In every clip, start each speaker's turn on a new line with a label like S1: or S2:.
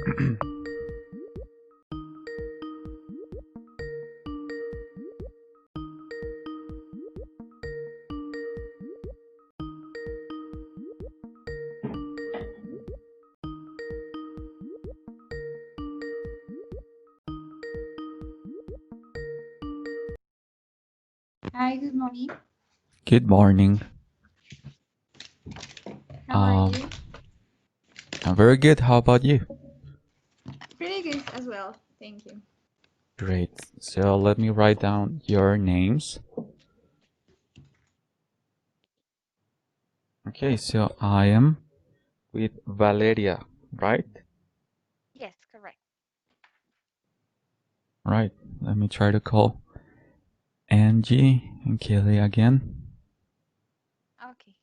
S1: Hi, good morning.
S2: Good morning.
S1: How are you?
S2: I'm very good. How about you?
S1: Pretty good as well, thank you.
S2: Great. So let me write down your names. Okay, so I am with Valeria, right?
S3: Yes, correct.
S2: Right. Let me try to call Angie and Kelly again.
S3: Okay.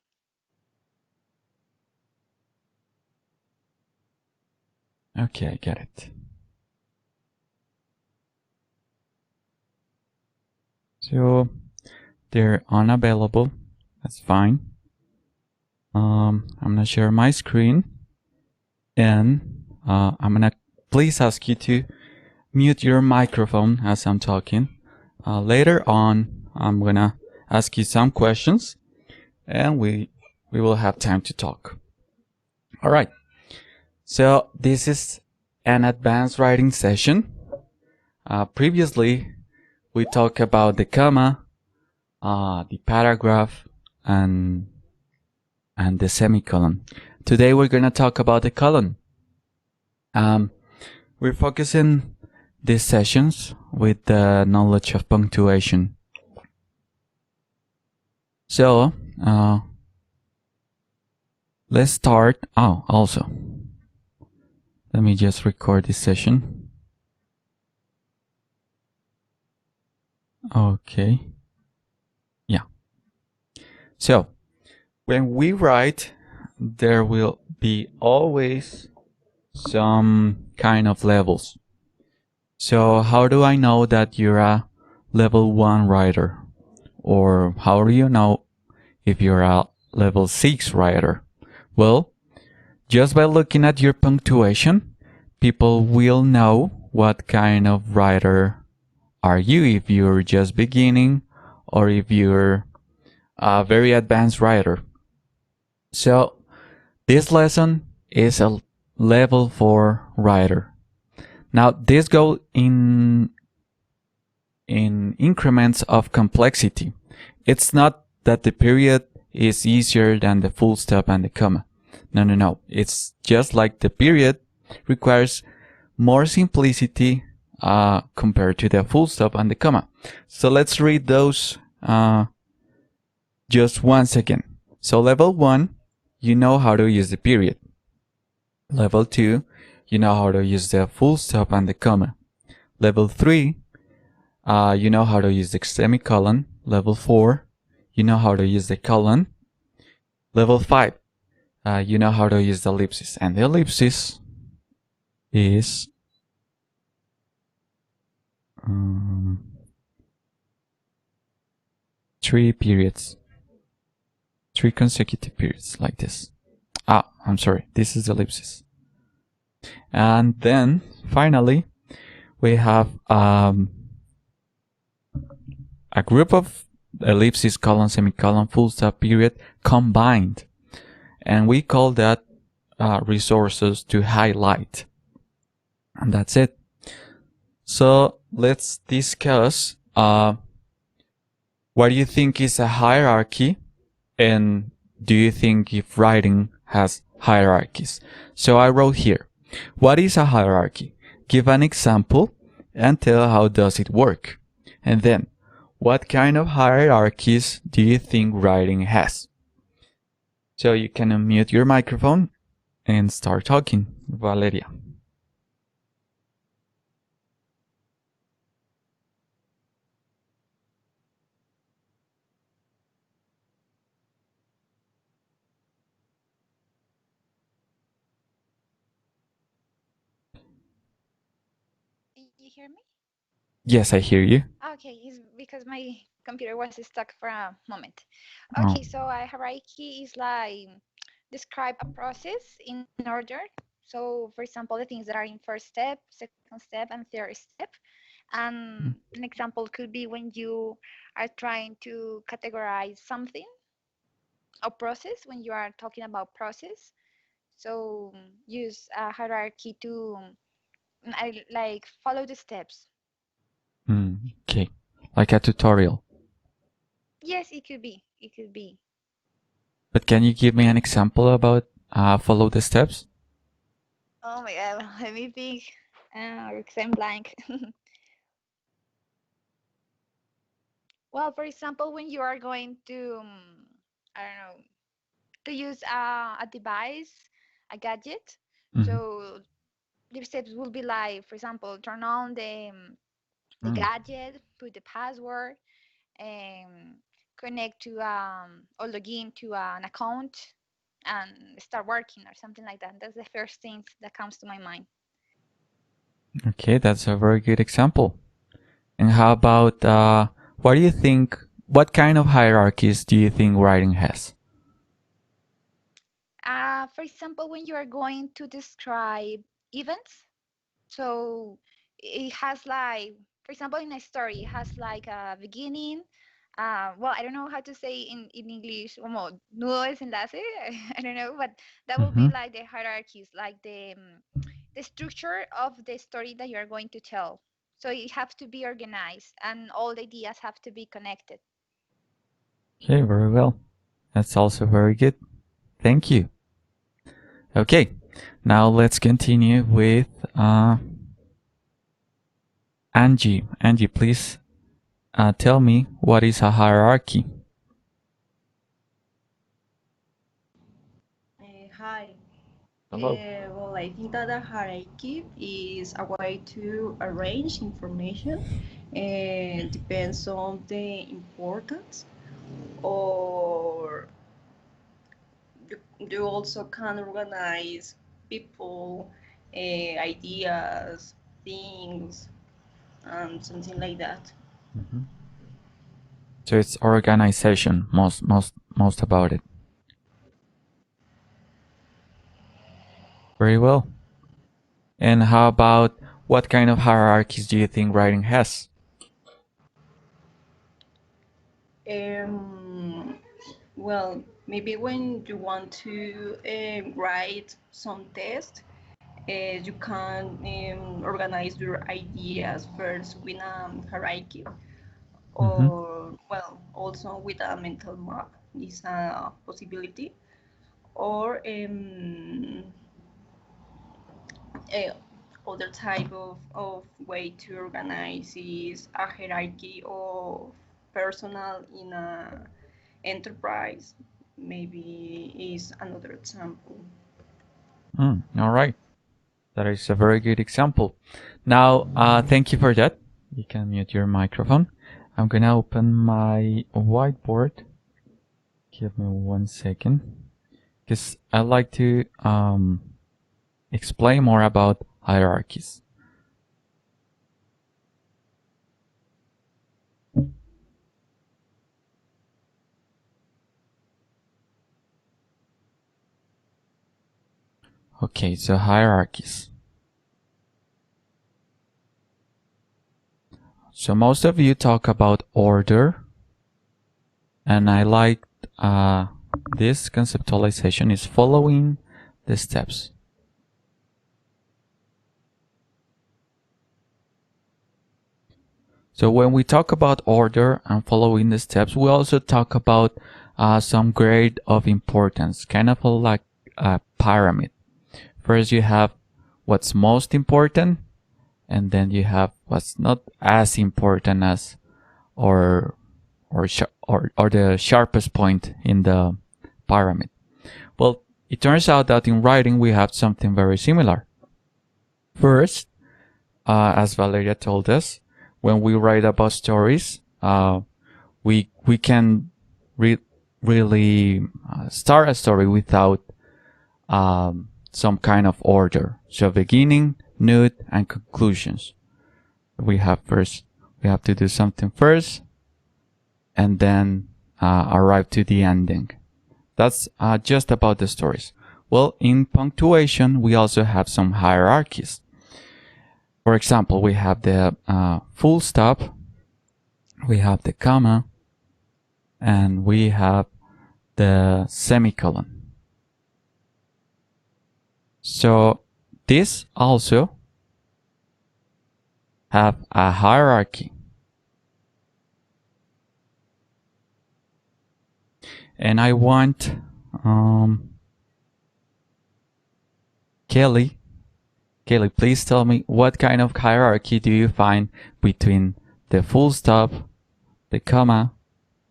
S2: Okay, I get it. So they're unavailable. That's fine. I'm gonna share my screen, and I'm gonna please ask you to mute your microphone as I'm talking. Later on, I'm gonna ask you some questions, and we will have time to talk. All right. So this is an advanced writing session. Previously, we talked about the comma, the paragraph, and the semicolon. Today we're gonna talk about the colon. We're focusing these sessions with the knowledge of punctuation. So let's start. Oh, also, let me just record this session. Okay. Yeah. So when we write, there will be always some kind of levels. So how do I know that you're a level 1 writer? Or how do you know if you're a level 6 writer? Well, just by looking at your punctuation, people will know what kind of writer are you, if you're just beginning or if you're a very advanced writer. So this lesson is a level 4 writer. Now this goes in increments of complexity. It's not that the period is easier than the full stop and the comma. No. It's just like the period requires more simplicity compared to the full stop and the comma. So let's read those just once again. So level 1, you know how to use the period. Level 2, you know how to use the full stop and the comma. Level 3, you know how to use the semicolon. Level 4, you know how to use the colon. Level 5, you know how to use the ellipsis. And the ellipsis is 3 periods. 3 consecutive periods like this. I'm sorry, this is the ellipsis. And then finally, we have a group of ellipsis, colon, semicolon, full stop, period combined. And we call that resources to highlight. And that's it. So let's discuss what do you think is a hierarchy, and do you think if writing has hierarchies? So I wrote here, what is a hierarchy? Give an example and tell how does it work. And then, what kind of hierarchies do you think writing has? So you can unmute your microphone and start talking, Valeria.
S3: You hear me?
S2: Yes, I hear you.
S3: Okay, it's because my computer was stuck for a moment.
S2: Oh.
S3: Okay, so a hierarchy is like describe a process in order So, for example, the things that are in first step, second step, and third step. And an example could be when you are trying to categorize something or process, when you are talking about process. So use a hierarchy to like follow the steps.
S2: Okay, like a tutorial.
S3: Yes, it could be. It could be.
S2: But can you give me an example about follow the steps?
S3: Oh my God, let me think. Because I'm blank. Well, for example, when you are going to, I don't know, to use a device, a gadget. So the steps will be like, for example, turn on the gadget, put the password, and connect to or log in to an account and start working or something like that. That's the first thing that comes to my mind.
S2: Okay, that's a very good example. And how about what do you think? What kind of hierarchies do you think writing has?
S3: For example, when you are going to describe events, so it has like, for example, in a story, it has like a beginning. Well, I don't know how to say in English, como nudo desenlace, I don't know, but that will be like the hierarchies, like the structure of the story that you're going to tell. So it has to be organized and all the ideas have to be connected.
S2: Okay, very well. That's also very good. Thank you. Okay, now let's continue with Angie. Angie, please tell me what is a hierarchy?
S4: Hi.
S2: Hello.
S4: Well, I think that a hierarchy is a way to arrange information and depends on the importance, or you also can organize people, ideas, things, and something like that.
S2: So it's organization, most about it. Very well. And how about what kind of hierarchies do you think writing has?
S4: Well, maybe when you want to write some test, you can organize your ideas first with a hierarchy, or well, also with a mental map is a possibility, or other type of way to organize is a hierarchy of personal in a enterprise, maybe is another example.
S2: All right. That is a very good example. Now, thank you for that. You can mute your microphone. I'm gonna open my whiteboard. Give me 1 second, because I like to explain more about hierarchies. Okay, so hierarchies. So most of you talk about order, and I like this conceptualization is following the steps. So when we talk about order and following the steps, we also talk about some grade of importance, kind of like a pyramid. First you have what's most important, and then you have what's not as important as or the sharpest point in the pyramid. Well, it turns out that in writing we have something very similar. First, as Valeria told us, when we write about stories, we can really start a story without some kind of order. So beginning, node, and conclusions. We have to do something first, and then arrive to the ending. That's just about the stories. Well, in punctuation, we also have some hierarchies. For example, we have the full stop, we have the comma, and we have the semicolon. So this also have a hierarchy. And I want Kelly, please tell me what kind of hierarchy do you find between the full stop, the comma,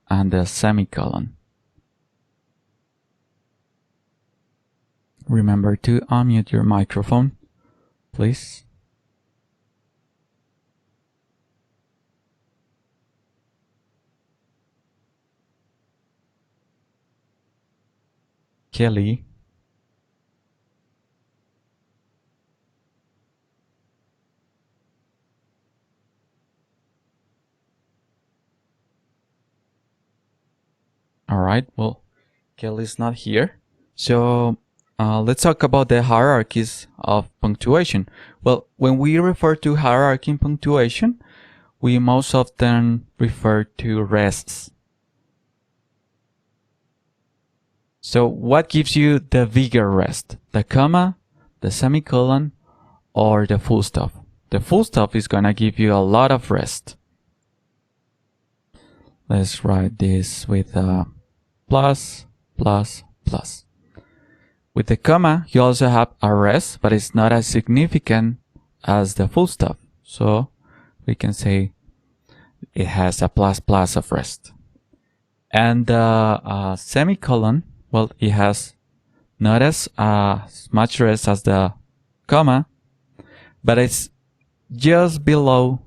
S2: and the semicolon? Remember to unmute your microphone, please. Kelly. All right, well, Kelly's not here. So let's talk about the hierarchies of punctuation. Well, when we refer to hierarchy in punctuation, we most often refer to rests. So what gives you the bigger rest? The comma, the semicolon, or the full stop? The full stop is gonna give you a lot of rest. Let's write this with a plus, plus, plus. With the comma, you also have a rest, but it's not as significant as the full stop. So we can say it has a plus plus of rest. And the semicolon, well, it has not as much rest as the comma, but it's just below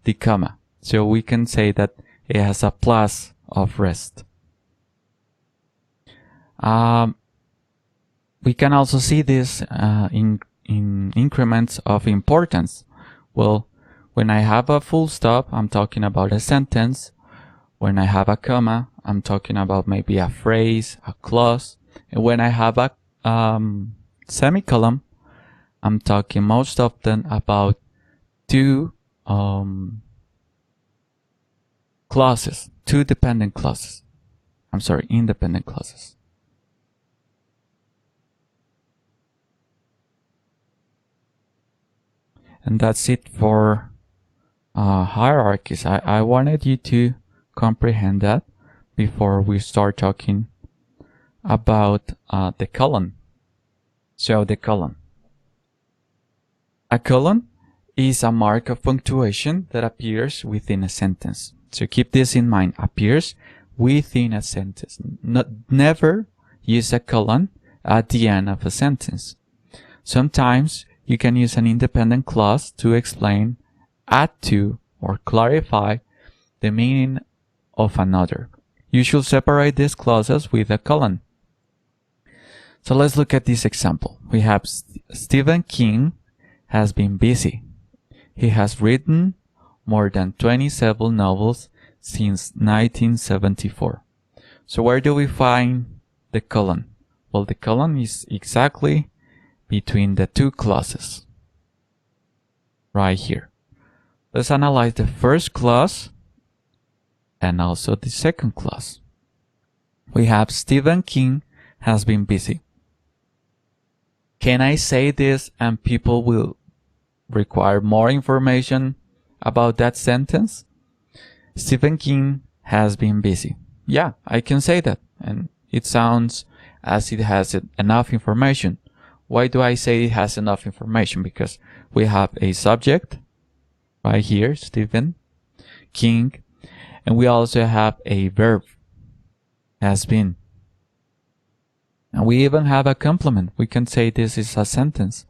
S2: the comma. So we can say that it has a plus of rest. We can also see this in increments of importance. Well, when I have a full stop, I'm talking about a sentence. When I have a comma, I'm talking about maybe a phrase, a clause. And when I have a semicolon, I'm talking most often about two clauses, two dependent clauses. I'm sorry, independent clauses. And that's it for hierarchies. I wanted you to comprehend that before we start talking about the colon. So the colon. A colon is a mark of punctuation that appears within a sentence. So keep this in mind, appears within a sentence. Never use a colon at the end of a sentence. Sometimes you can use an independent clause to explain, add to, or clarify the meaning of another. You should separate these clauses with a colon. So let's look at this example. We have Stephen King has been busy. He has written more than 27 novels since 1974. So where do we find the colon? Well, the colon is exactly between the two clauses. Right here. Let's analyze the first clause and also the second clause. We have Stephen King has been busy. Can I say this and people will require more information about that sentence? Stephen King has been busy. Yeah, I can say that. And it sounds as it has enough information. Why do I say it has enough information? Because we have a subject right here, Stephen King, and we also have a verb, has been. And we even have a complement. We can say this is a sentence.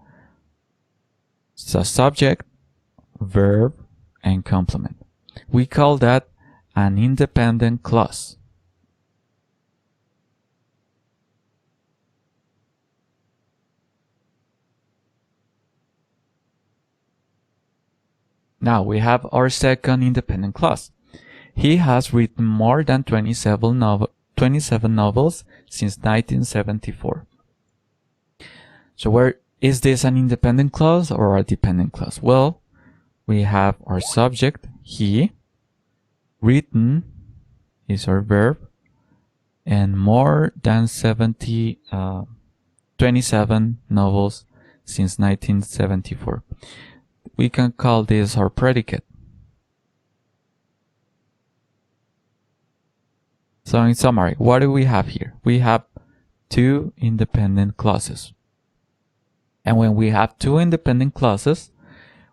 S2: It's a subject, verb, and complement. We call that an independent clause. Now we have our second independent clause. He has written more than 27 novels since 1974. So where is this an independent clause or a dependent clause? Well, we have our subject, he, written is our verb, and more than 27 novels since 1974. We can call this our predicate. So in summary, what do we have here? We have two independent clauses. And when we have two independent clauses,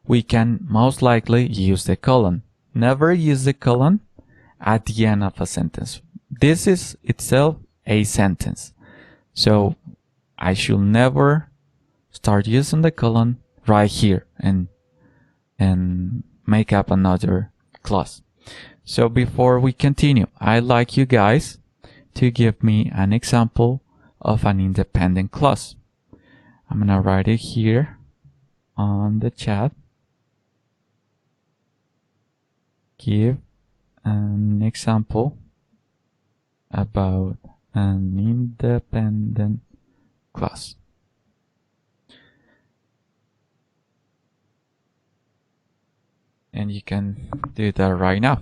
S2: we can most likely use the colon. Never use the colon at the end of a sentence. This is itself a sentence. So I should never start using the colon right here and make up another clause. So before we continue, I'd like you guys to give me an example of an independent clause. I'm gonna write it here on the chat. Give an example about an independent clause. And you can do that right now.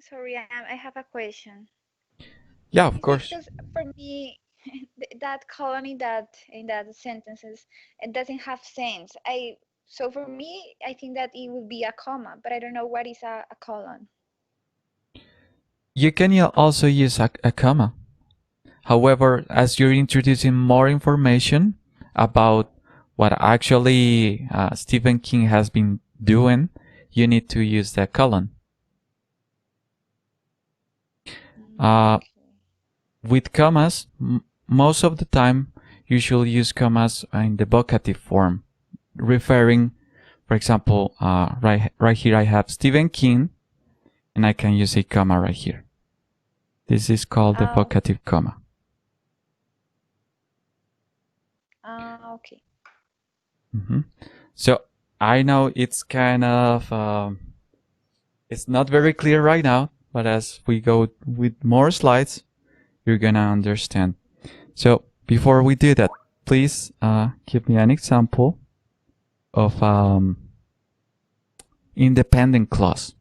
S3: Sorry, I have a question.
S2: Yeah, of course.
S3: Because for me, that colon in that sentences, it doesn't have sense. So for me, I think that it would be a comma, but I don't know what is a colon.
S2: You can also use a comma. However, as you're introducing more information about what actually Stephen King has been doing, you need to use the colon. With commas, most of the time you should use commas in the vocative form, referring, for example, right here I have Stephen King, and I can use a comma right here. This is called the vocative comma.
S3: Okay.
S2: So I know it's kind of it's not very clear right now, but as we go with more slides, you're gonna understand. So before we do that, please give me an example of independent clause.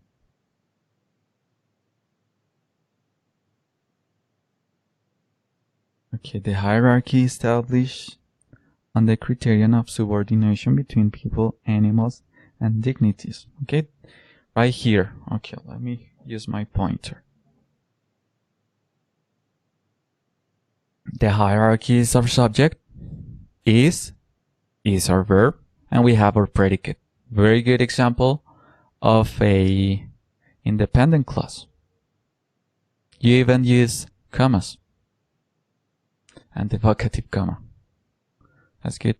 S2: Okay, the hierarchy established on the criterion of subordination between people, animals, and dignities. Okay, right here. Okay, let me use my pointer. The hierarchy is our subject, is our verb, and we have our predicate. Very good example of a independent clause. You even use commas and the vocative comma. That's good.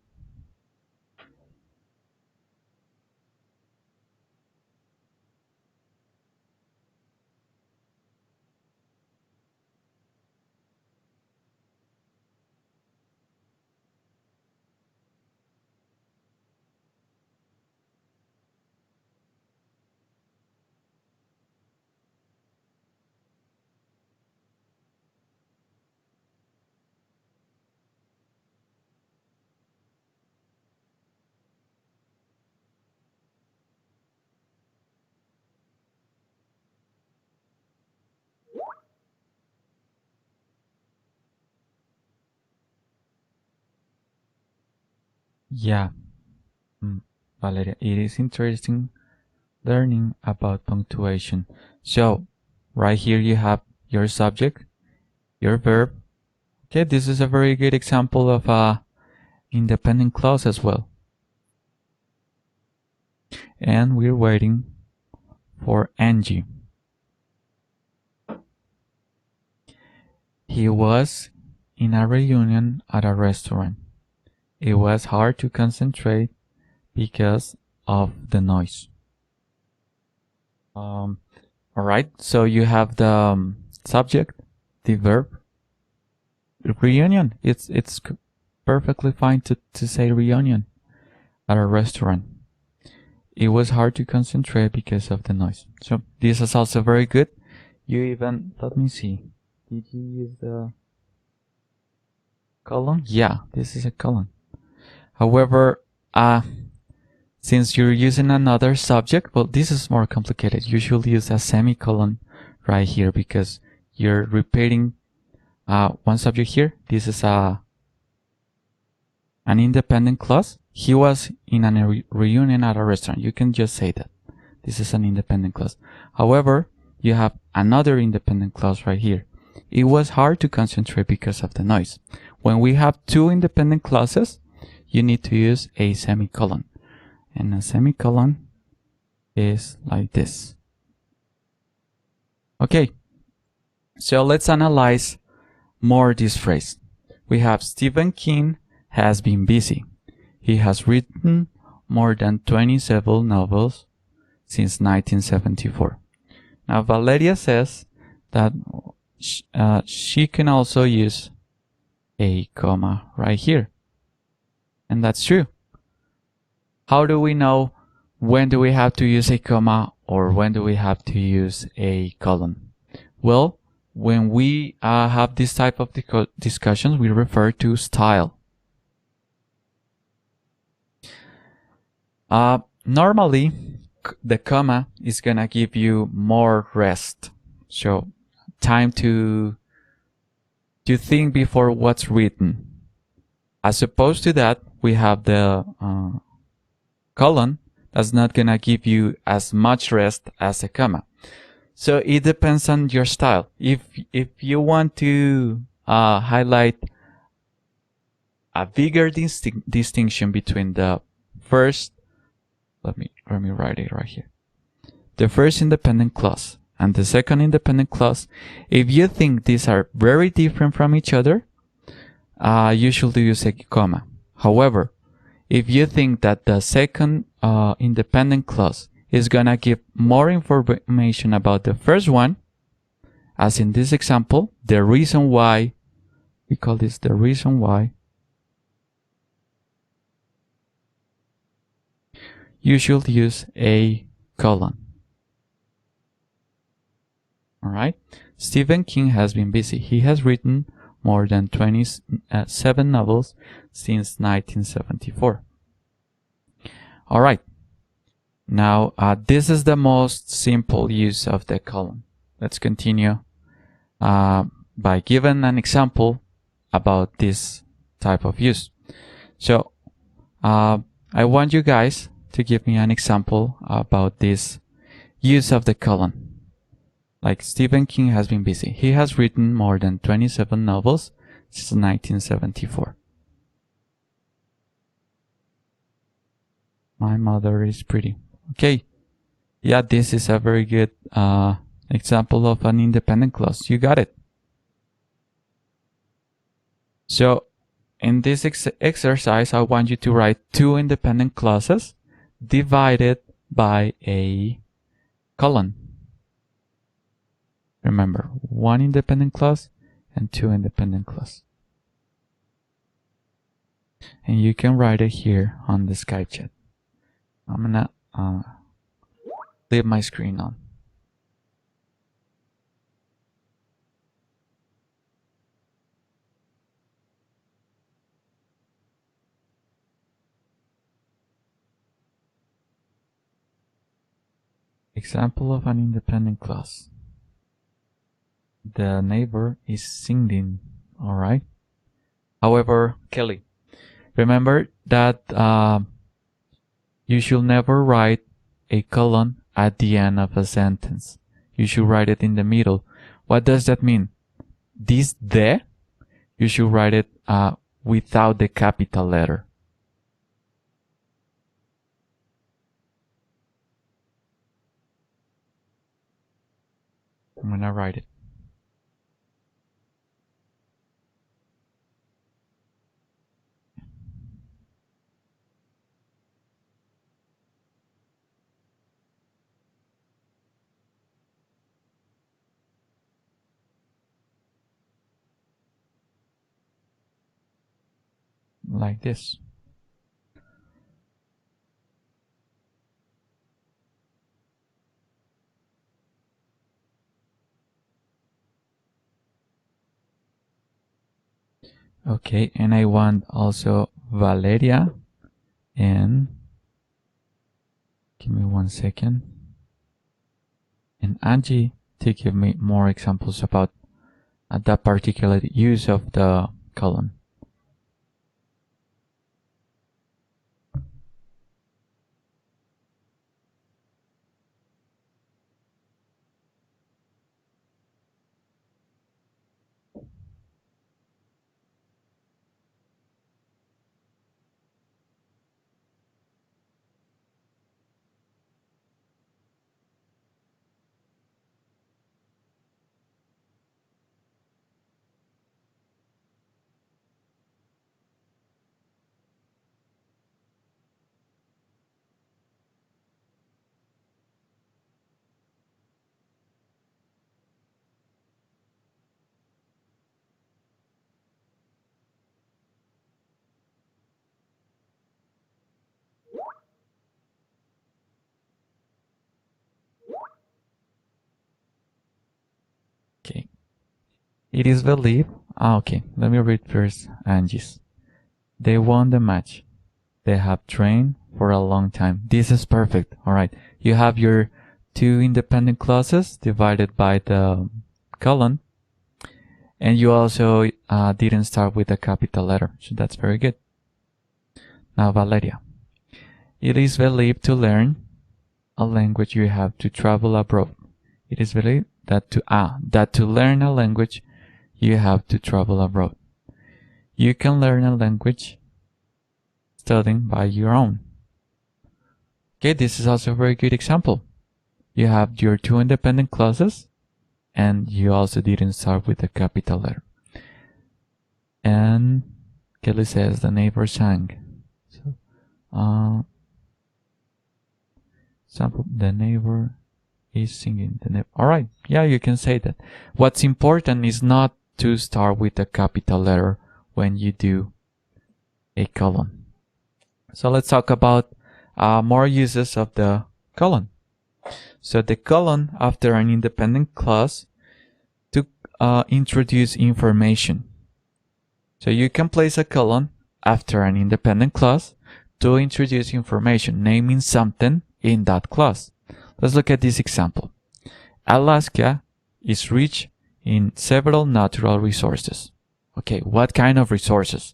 S2: Yeah, Valeria, it is interesting learning about punctuation. So, right here you have your subject, your verb. Okay, this is a very good example of a independent clause as well. And we're waiting for Angie. He was in a reunion at a restaurant. It was hard to concentrate because of the noise. Alright, so you have the subject, the verb, reunion. It's perfectly fine to say reunion at a restaurant. It was hard to concentrate because of the noise. So this is also very good. You even, let me see. Did you use the colon? Yeah, this is a colon. However, since you're using another subject, well, this is more complicated. You should use a semicolon right here because you're repeating one subject here. This is an independent clause. He was in a reunion at a restaurant. You can just say that. This is an independent clause. However, you have another independent clause right here. It was hard to concentrate because of the noise. When we have two independent clauses, you need to use a semicolon. And a semicolon is like this. Okay, so let's analyze more this phrase. We have Stephen King has been busy. He has written more than 27 novels since 1974. Now Valeria says that she can also use a comma right here. And that's true. How do we know when do we have to use a comma or when do we have to use a colon? Well, when we have this type of discussions, we refer to style. Normally, the comma is gonna give you more rest. So, time to think before what's written. As opposed to that, we have the colon that's not gonna give you as much rest as a comma. So it depends on your style. If you want to highlight a bigger distinction between the first, let me write it right here. The first independent clause and the second independent clause. If you think these are very different from each other, you should use a comma. However, if you think that the second independent clause is gonna give more information about the first one, as in this example, the reason why, we call this the reason why, you should use a colon. Alright? Stephen King has been busy. He has written more than 27 novels since 1974. Alright. Now, this is the most simple use of the colon. Let's continue by giving an example about this type of use. So, I want you guys to give me an example about this use of the colon. Like Stephen King has been busy. He has written more than 27 novels since 1974. My mother is pretty. Okay. Yeah, this is a very good example of an independent clause. You got it. So, in this exercise, I want you to write two independent clauses divided by a colon. Remember, one independent clause and two independent clause. And you can write it here on the Skype chat. I'm gonna leave my screen on. Example of an independent clause. The neighbor is singing, alright? However, Kelly, remember that you should never write a colon at the end of a sentence. You should write it in the middle. What does that mean? This "the", you should write it without the capital letter. I'm gonna write it. Like this. Okay, and I want also Valeria and give me 1 second. And Angie to give me more examples about that particular use of the colon. Okay. It is believed. Okay, let me read first Angie's. They won the match. They have trained for a long time. This is perfect. All right. You have your two independent clauses divided by the colon. And you also didn't start with a capital letter. So that's very good. Now, Valeria. It is believed to learn a language you have to travel abroad. It is believed that to learn a language you have to travel abroad. You can learn a language studying by your own. Okay, this is also a very good example. You have your two independent clauses and you also didn't start with a capital letter. And Kelly says the neighbor sang. So, example, the neighbor is singing. All right, yeah, you can say that. What's important is not to start with a capital letter when you do a colon. So let's talk about more uses of the colon. So the colon after an independent clause to introduce information. So you can place a colon after an independent clause to introduce information, naming something in that clause. Let's look at this example. Alaska is rich in several natural resources. Okay, what kind of resources?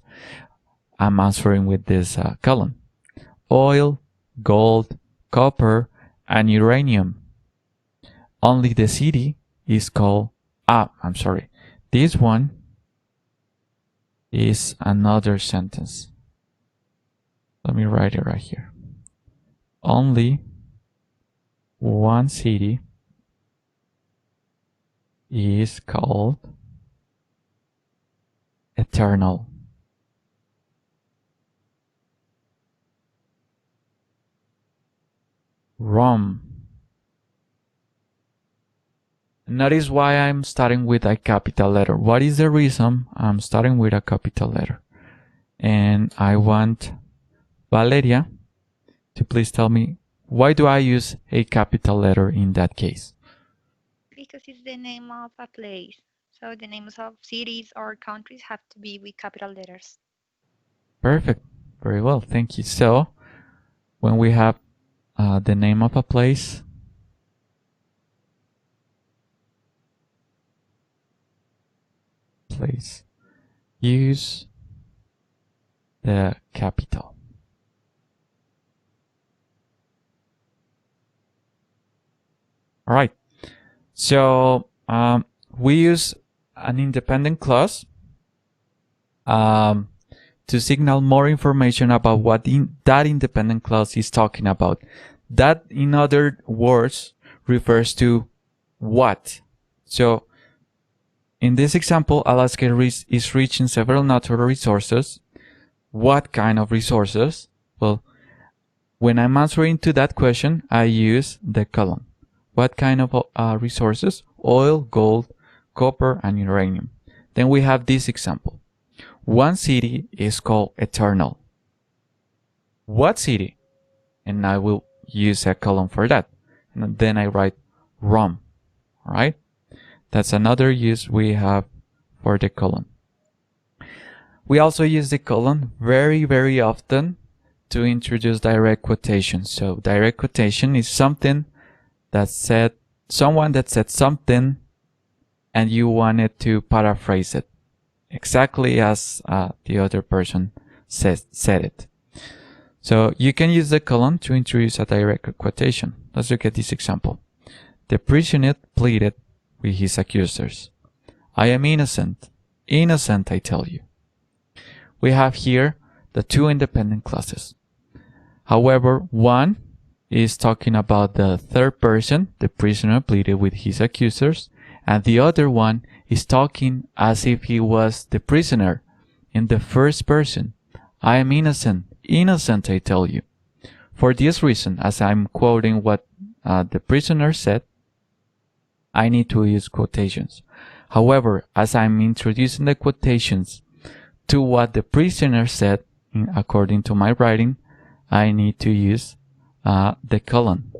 S2: I'm answering with this colon. Oil, gold, copper, and uranium. Only the city is called... I'm sorry. This one is another sentence. Let me write it right here. Only one city is called eternal. Rome. Notice why I'm starting with a capital letter. What is the reason I'm starting with a capital letter? And I want Valeria to please tell me, why do I use a capital letter in that case?
S3: Because it's the name of a place. So the names of cities or countries have to be with capital letters.
S2: Perfect. Very well. Thank you. So when we have the name of a place, use the capital. All right. So we use an independent clause to signal more information about what that independent clause is talking about. That, in other words, refers to what. So in this example, Alaska is rich in several natural resources. What kind of resources? Well, when I'm answering to that question, I use the colon. What kind of resources? Oil, gold, copper, and uranium. Then we have this example. One city is called eternal. What city? And I will use a colon for that. And then I write Rome. All right? That's another use we have for the colon. We also use the colon very, very often to introduce direct quotation. So direct quotation is something that said, someone that said something and you wanted to paraphrase it exactly as the other person said it. So you can use the colon to introduce a direct quotation. Let's look at this example. The prisoner pleaded with his accusers. I am innocent. Innocent, I tell you. We have here the two independent clauses. However, one is talking about the third person, the prisoner pleaded with his accusers, and the other one is talking as if he was the prisoner in the first person. I am innocent. Innocent, I tell you. For this reason, as I'm quoting what the prisoner said, I need to use quotations. However, as I'm introducing the quotations to what the prisoner said, according to my writing, I need to use the colon.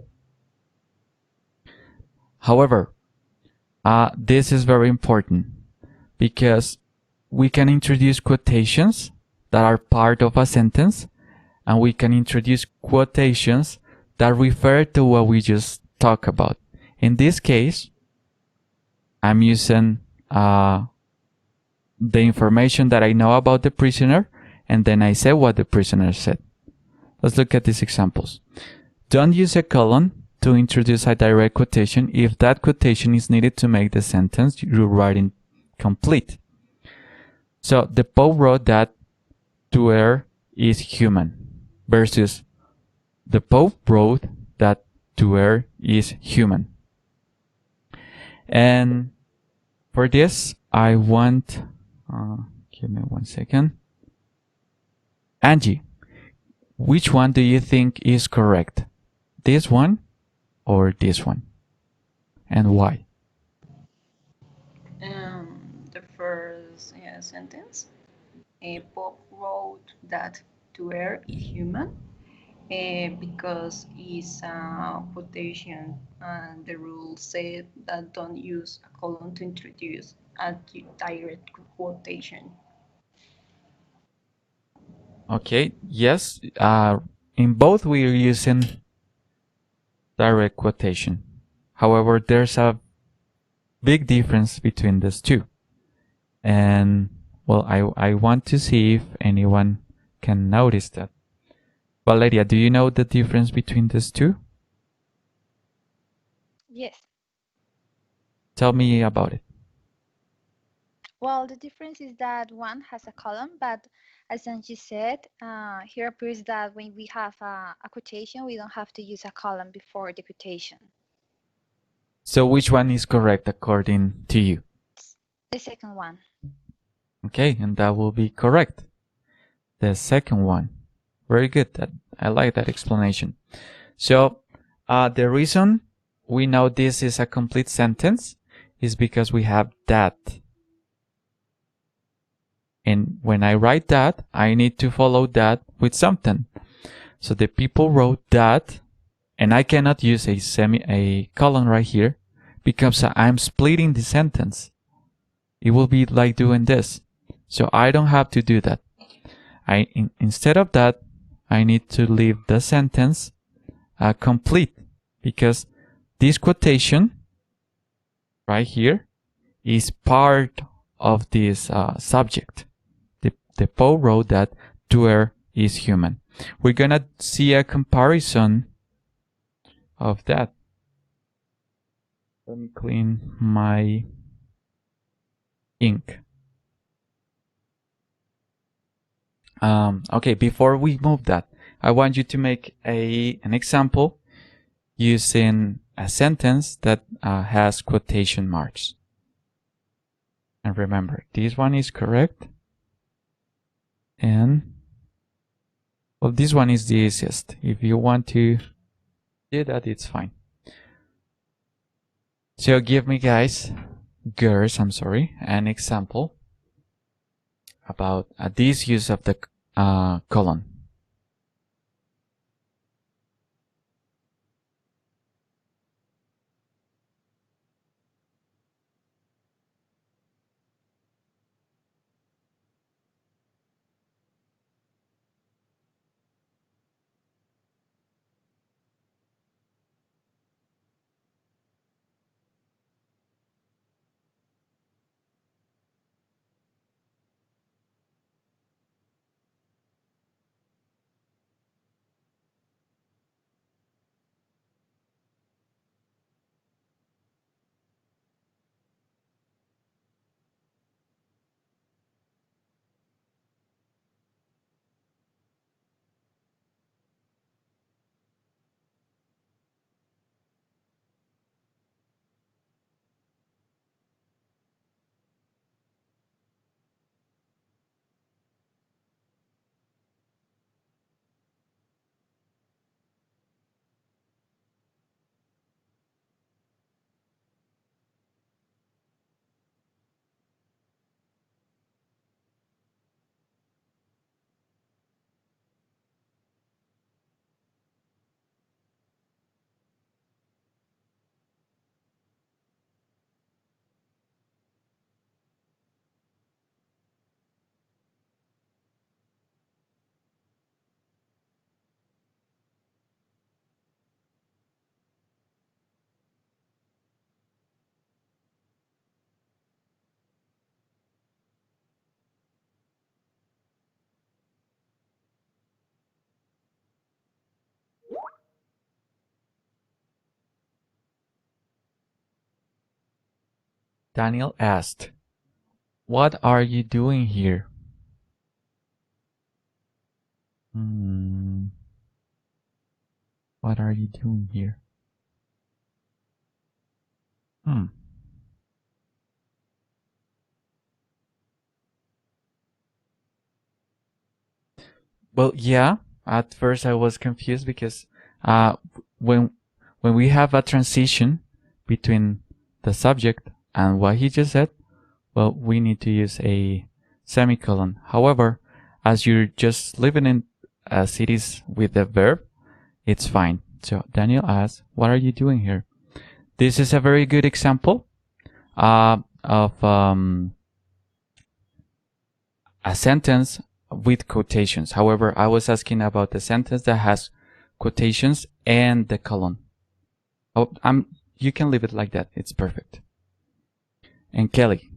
S2: However, this is very important because we can introduce quotations that are part of a sentence, and we can introduce quotations that refer to what we just talked about. In this case, I'm using the information that I know about the prisoner, and then I say what the prisoner said. Let's look at these examples. Don't use a colon to introduce a direct quotation if that quotation is needed to make the sentence you're writing complete. So the Pope wrote that to err is human versus the Pope wrote that to err is human. And for this, I want, give me 1 second. Angie, which one do you think is correct? This one or this one? And why?
S4: The first sentence. Pope wrote that to err is human because it's a quotation, and the rule said that don't use a colon to introduce a direct quotation.
S2: Okay, yes. In both we are using direct quotation. However, there's a big difference between these two. And well, I want to see if anyone can notice that. Valeria, do you know the difference between these two?
S3: Yes.
S2: Tell me about it.
S3: Well, the difference is that one has a column, but as Angie said, here appears that when we have a quotation, we don't have to use a column before the quotation.
S2: So which one is correct according to you?
S3: The second one.
S2: Okay, and that will be correct. The second one. Very good. I like that explanation. So the reason we know this is a complete sentence is because we have that. And when I write that, I need to follow that with something. So the people wrote that, and I cannot use a colon right here because I'm splitting the sentence. It will be like doing this. So I don't have to do that. Instead of that, I need to leave the sentence complete because this quotation right here is part of this subject. The Pope wrote that to err is human. We're gonna see a comparison of that. Let me clean my ink. Okay, before we move that, I want you to make an example using a sentence that has quotation marks. And remember, this one is correct. And well, this one is the easiest. If you want to do that, it's fine. So give me, girls, an example about this use of the colon. Daniel asked, "What are you doing here?" What are you doing here? Well, yeah. At first, I was confused because when we have a transition between the subject and what he just said, well, we need to use a semicolon. However, as you're just living in cities with the verb, it's fine. So Daniel asks, "What are you doing here?" This is a very good example of a sentence with quotations. However, I was asking about the sentence that has quotations and the colon. Oh, you can leave it like that. It's perfect. And Kelly,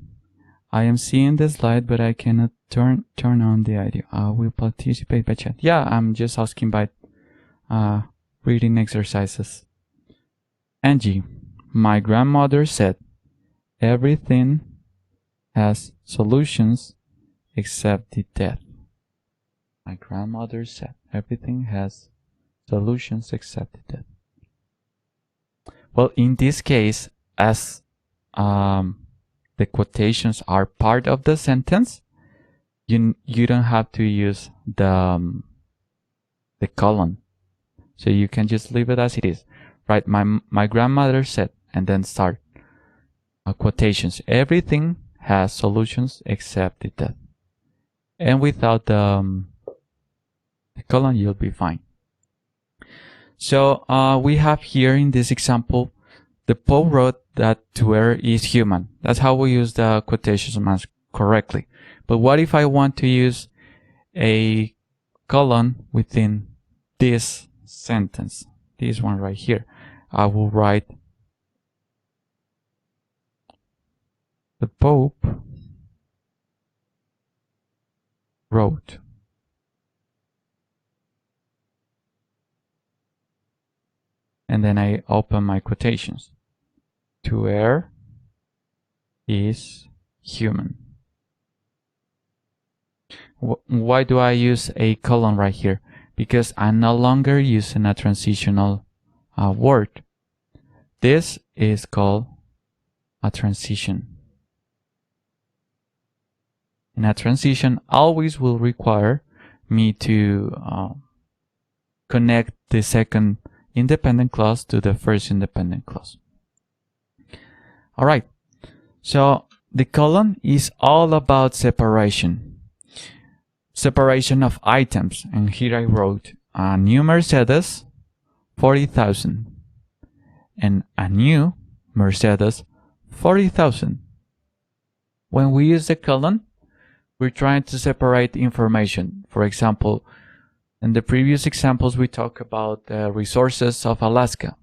S2: "I am seeing the slide, but I cannot turn on the audio. I will participate by chat." Yeah, I'm just asking by reading exercises. Angie, "My grandmother said everything has solutions except the death." My grandmother said everything has solutions except the death. Well, in this case, as the quotations are part of the sentence, you don't have to use the colon. So you can just leave it as it is. Right, my grandmother said, and then start quotations. Everything has solutions except the death. And without the colon, you'll be fine. So we have here in this example, the Pope wrote that to err is human. That's how we use the quotation marks correctly. But what if I want to use a colon within this sentence? This one right here. I will write, "The Pope wrote." And then I open my quotations. To err is human. Why do I use a colon right here? Because I'm no longer using a transitional word. This is called a transition. And a transition always will require me to connect the second independent clause to the first independent clause. All right. So the colon is all about separation. Separation of items. And here I wrote a new Mercedes, 40,000. And a new Mercedes, 40,000. When we use the colon, we're trying to separate information. For example, in the previous examples, we talked about the resources of Alaska.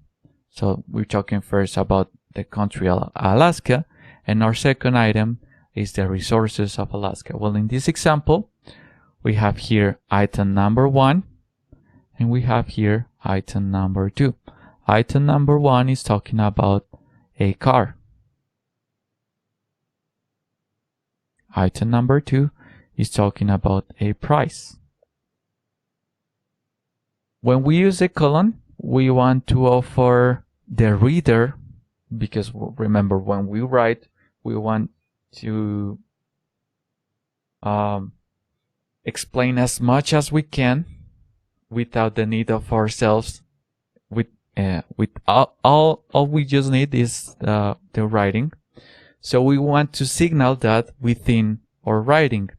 S2: So we're talking first about the country Alaska, and our second item is the resources of Alaska. Well, in this example, we have here item number 1, and we have here item number 2. Item number 1 is talking about a car. Item number 2 is talking about a price. When we use a colon, we want to offer the reader, because remember, when we write, we want to explain as much as we can without the need of ourselves. With all we just need is the writing. So we want to signal that within our writing,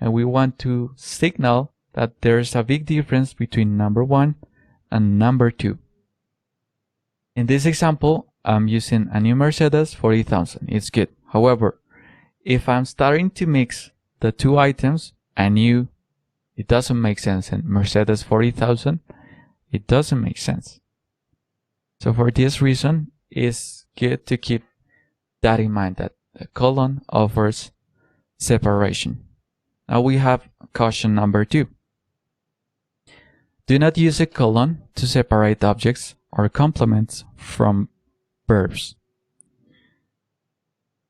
S2: and we want to signal that there's a big difference between number 1 and number 2. In this example, I'm using a new Mercedes 40,000. It's good. However, if I'm starting to mix the two items, it doesn't make sense. And Mercedes 40,000, it doesn't make sense. So for this reason, it's good to keep that in mind, that the colon offers separation. Now we have caution number 2. Do not use a colon to separate objects or complements from verbs.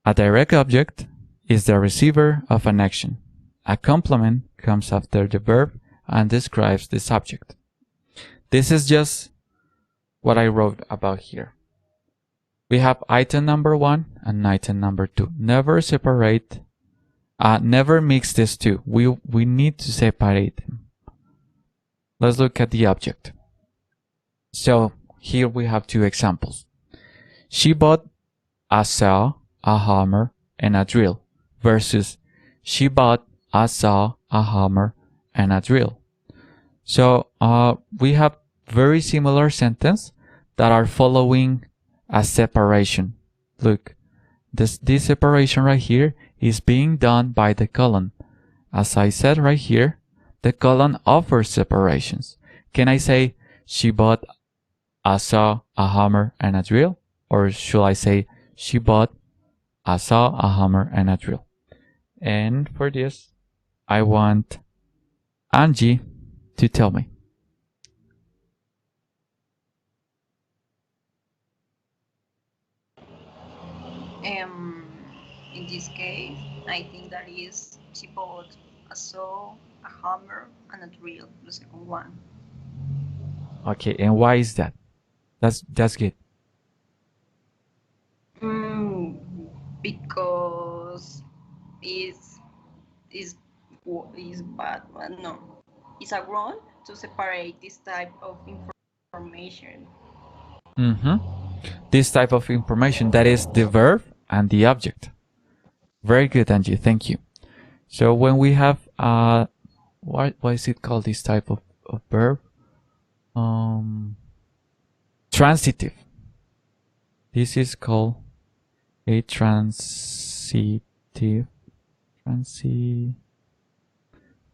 S2: A direct object is the receiver of an action. A complement comes after the verb and describes the subject. This is just what I wrote about here. We have item number 1 and item number 2. Never separate, never mix these two. We need to separate them. Let's look at the object. So here we have two examples. She bought a saw, a hammer, and a drill versus she bought a saw, a hammer, and a drill. So we have very similar sentences that are following a separation. Look, this separation right here is being done by the colon. As I said right here, the colon offers separations. Can I say she bought a saw, a hammer, and a drill? Or should I say she bought a saw, a hammer, and a drill? And for this, I want Angie to tell me.
S4: In this case, I think that is she bought a saw, a hammer, and a drill, the second one.
S2: Okay, and why is that? That's good.
S4: Because is bad. No, it's a wrong to separate this type of information.
S2: This type of information, that is the verb and the object. Very good, Angie. Thank you. So when we have what is it called, this type of verb? Transitive. This is called a transitive.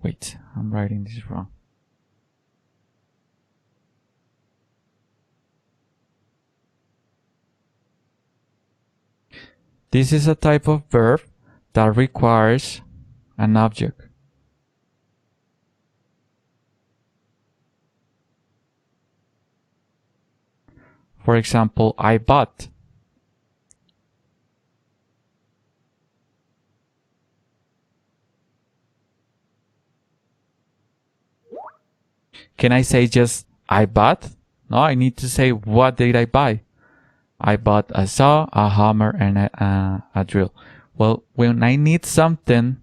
S2: Wait, I'm writing this wrong. This is a type of verb that requires an object. For example, I bought. Can I say just I bought? No, I need to say what did I buy. I bought a saw, a hammer, and a drill. Well, when I need something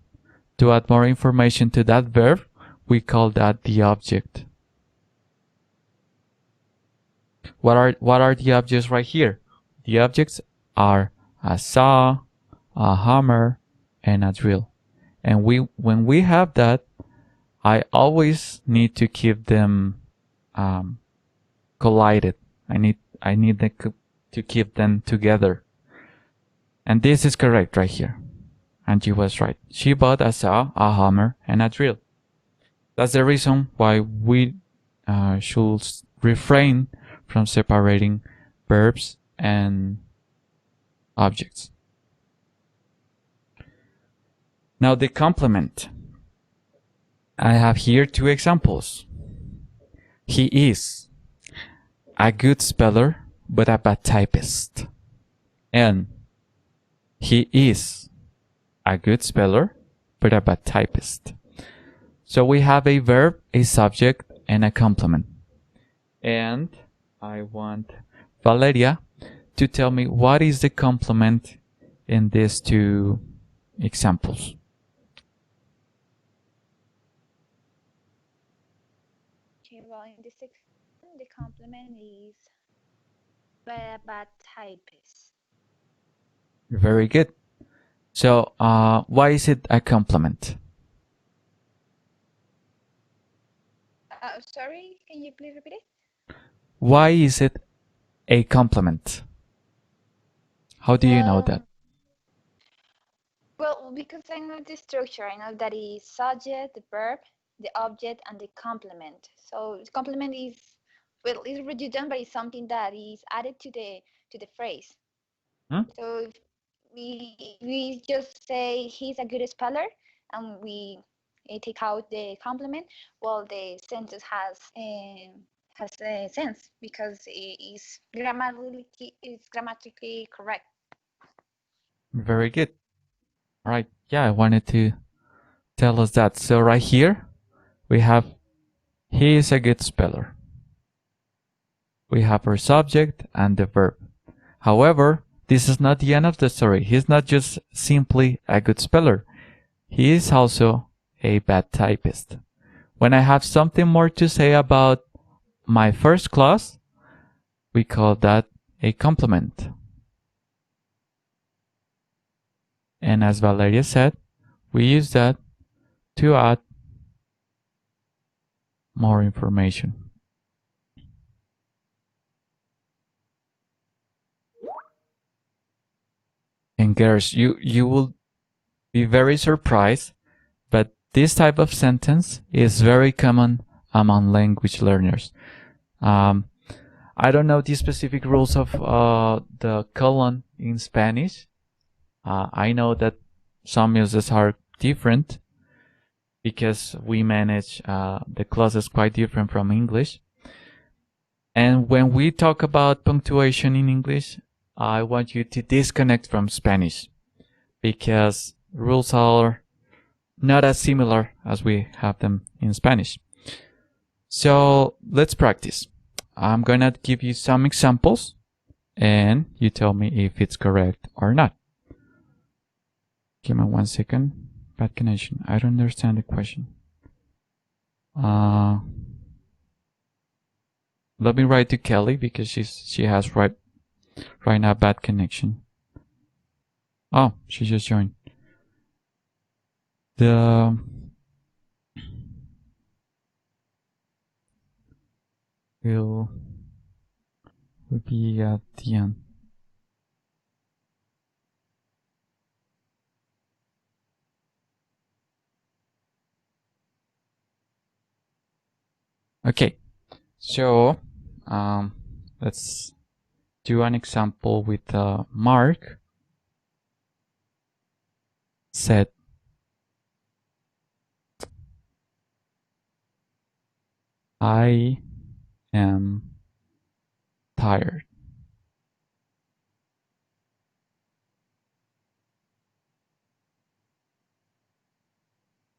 S2: to add more information to that verb, we call that the object. What are the objects right here? The objects are a saw, a hammer, and a drill. And when we have that, I always need to keep them collided. I need them to keep them together. And this is correct right here. Angie was right. She bought a saw, a hammer, and a drill. That's the reason why we should refrain from separating verbs and objects. Now the complement. I have here two examples. He is a good speller but a bad typist. And he is a good speller but a bad typist. So we have a verb, a subject, and a complement. And I want Valeria to tell me what is the complement in these two examples.
S3: Okay, well, in this example, the complement is bad typist.
S2: Very good. So, why is it a complement?
S3: Sorry, can you please repeat it?
S2: Why is it a complement? How do you know that?
S3: Well, because I know the structure. I know that is subject, the verb, the object, and the complement. So the complement is, well, it's redundant, but it's something that is added to the phrase. So if we just say he's a good speller, and we take out the complement, well, the sentence has a sense because it is grammatically correct.
S2: Very good. All right. Yeah, I wanted to tell us that. So right here, we have, he is a good speller. We have our subject and the verb. However, this is not the end of the story. He's not just simply a good speller. He is also a bad typist. When I have something more to say about my first class, we call that a compliment. And as Valeria said, we use that to add more information. And girls, you will be very surprised, but this type of sentence is very common among language learners. I don't know the specific rules of the colon in Spanish. I know that some uses are different because we manage the clauses quite different from English. And when we talk about punctuation in English, I want you to disconnect from Spanish because rules are not as similar as we have them in Spanish. So let's practice. I'm gonna give you some examples and you tell me if it's correct or not. Give me 1 second. Bad connection. I don't understand the question. Let me write to Kelly because she has right now bad connection. Oh, she just joined. The will be at the end. Okay, so let's do an example with Mark said, I am tired.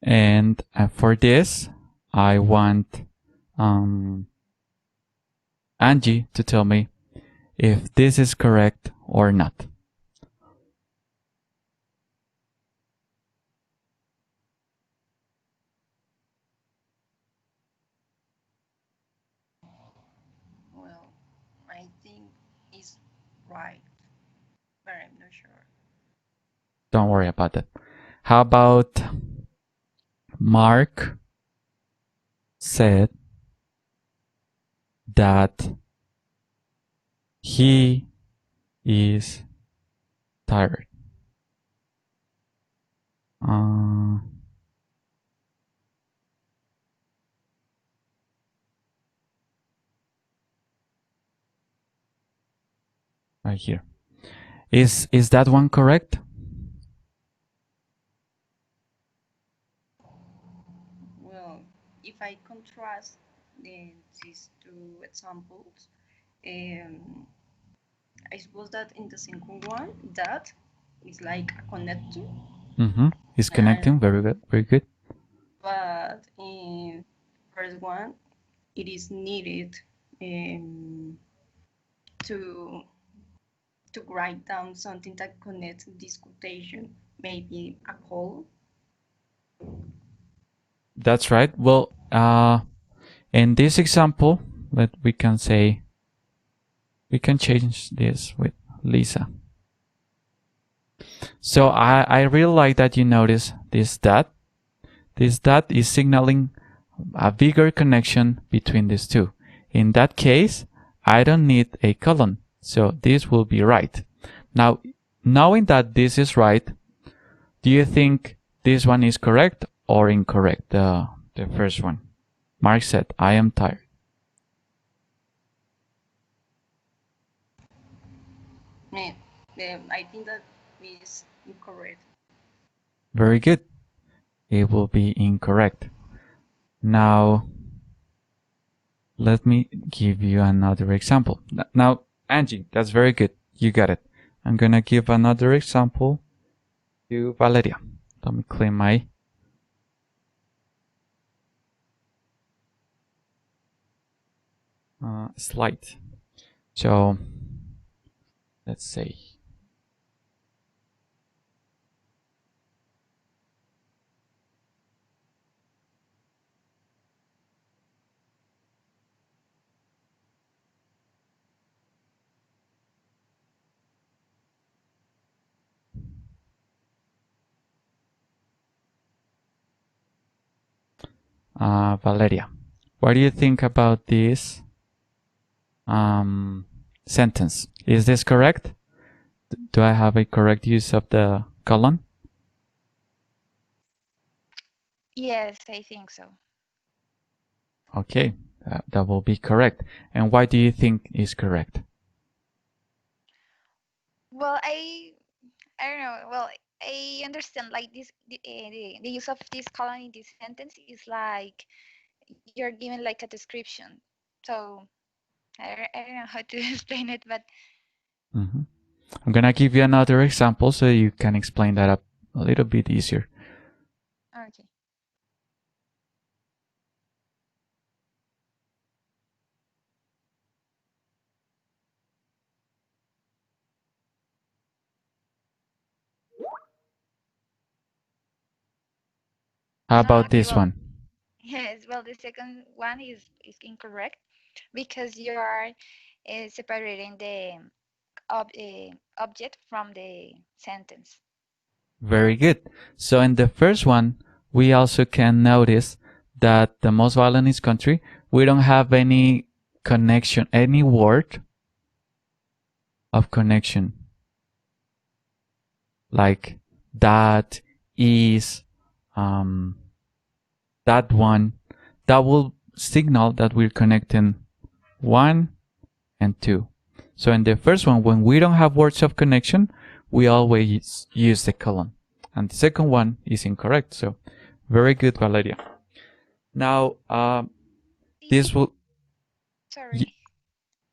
S2: And for this, I want Angie to tell me if this is correct or not.
S4: Well, I think it's right, but I'm not sure.
S2: Don't worry about that. How about Mark said that he is tired. Right here. Is that one correct?
S4: Well, if I contrast these two examples, I suppose that in the second one, that is like a connector.
S2: It's connecting. Very good. Very good.
S4: But in first one, it is needed to write down something that connects this quotation, maybe a call.
S2: That's right. Well, in this example, we can say, we can change this with Lisa. So I really like that you notice this dot. This dot is signaling a bigger connection between these two. In that case, I don't need a colon. So this will be right. Now, knowing that this is right, do you think this one is correct or incorrect? The first one. Mark said, I am tired.
S4: I think that is incorrect.
S2: Very good. It will be incorrect. Now, let me give you another example. Now, Angie, that's very good. You got it. I'm gonna give another example to Valeria. Let me clean my slide. So let's say Valeria, what do you think about this sentence? Is this correct? Do I have a correct use of the colon?
S3: Yes, I think so.
S2: Okay, that will be correct. And why do you think is correct?
S3: Well, I don't know. Well, I understand like this the use of this colon in this sentence is like you're given like a description. So I don't know how to explain it, but
S2: Mm-hmm. I'm gonna give you another example so you can explain that up a little bit easier.
S3: okay.
S2: How about
S3: Okay,
S2: this
S3: well,
S2: one?
S3: yes, well, the second one is incorrect because you are separating the object from the sentence.
S2: Very good. So in the first one, we also can notice that the most violent country, we don't have any connection, any word of connection. Like that, is, that one. That will signal that we're connecting 1 and 2. So in the first one, when we don't have words of connection, we always use the colon. And the second one is incorrect. So very good, Valeria. Now, this will...
S3: Sorry,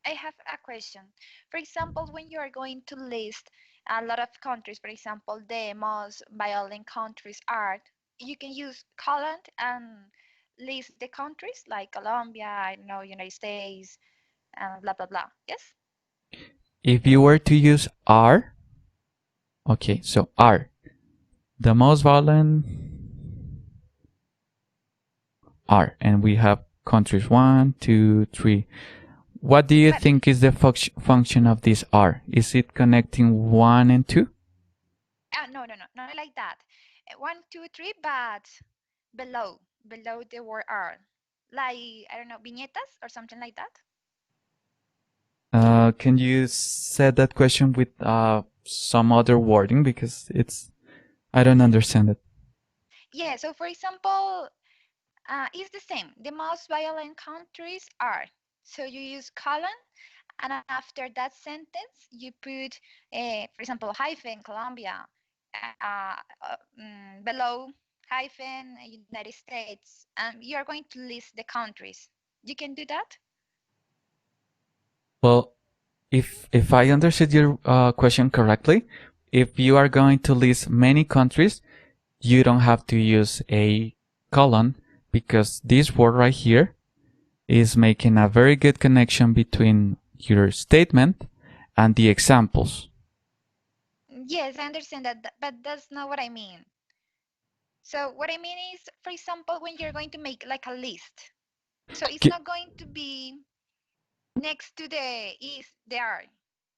S3: I have a question. For example, when you are going to list a lot of countries, for example, the most violent countries are, you can use colon and list the countries like Colombia, I don't know, United States, and blah, blah, blah. Yes?
S2: If you were to use R, okay, so R, the most violent R, and we have countries 1, 2, 3. What do you think is the function of this R? Is it connecting 1 and 2?
S3: No, not like that. 1, 2, 3, but below the word R. Like, I don't know, viñetas or something like that?
S2: Can you say that question with some other wording, because I don't understand it.
S3: Yeah, so for example, it's the same. The most violent countries are. So you use colon, and after that sentence, you put, for example, hyphen Colombia, below hyphen United States, and you are going to list the countries. You can do that?
S2: Well, if I understood your question correctly, if you are going to list many countries, you don't have to use a colon, because this word right here is making a very good connection between your statement and the examples.
S3: Yes, I understand that, but that's not what I mean. So what I mean is, for example, when you're going to make like a list, so it's not going to be next to the is there.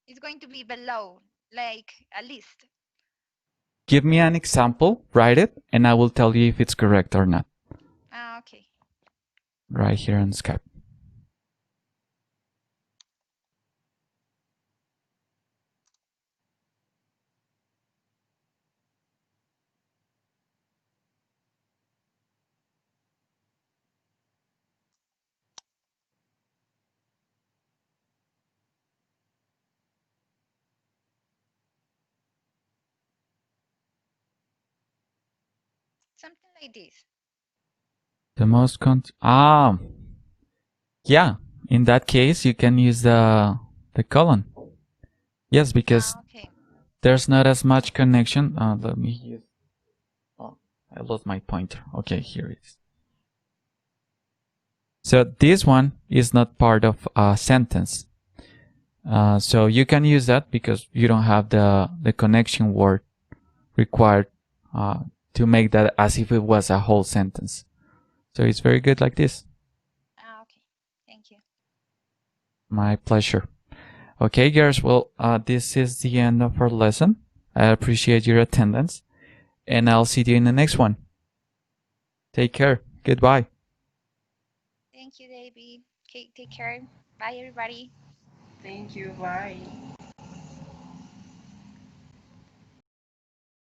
S3: It's going to be below, like a list.
S2: Give me an example, write it, and I will tell you if it's correct or not.
S3: Okay.
S2: Right here on Skype.
S3: Something like this.
S2: The most yeah. In that case, you can use the colon. Yes, because
S3: Okay.
S2: there's not as much connection. Let me use. Oh, I lost my pointer. Okay, here it is. So this one is not part of a sentence. So you can use that because you don't have the connection word required to make that as if it was a whole sentence. So it's very good like this.
S3: Okay, thank you.
S2: My pleasure. Okay, girls. Well, this is the end of our lesson. I appreciate your attendance, and I'll see you in the next one. Take care. Goodbye.
S3: Thank you, David. Okay, take care. Bye, everybody.
S4: Thank you. Bye.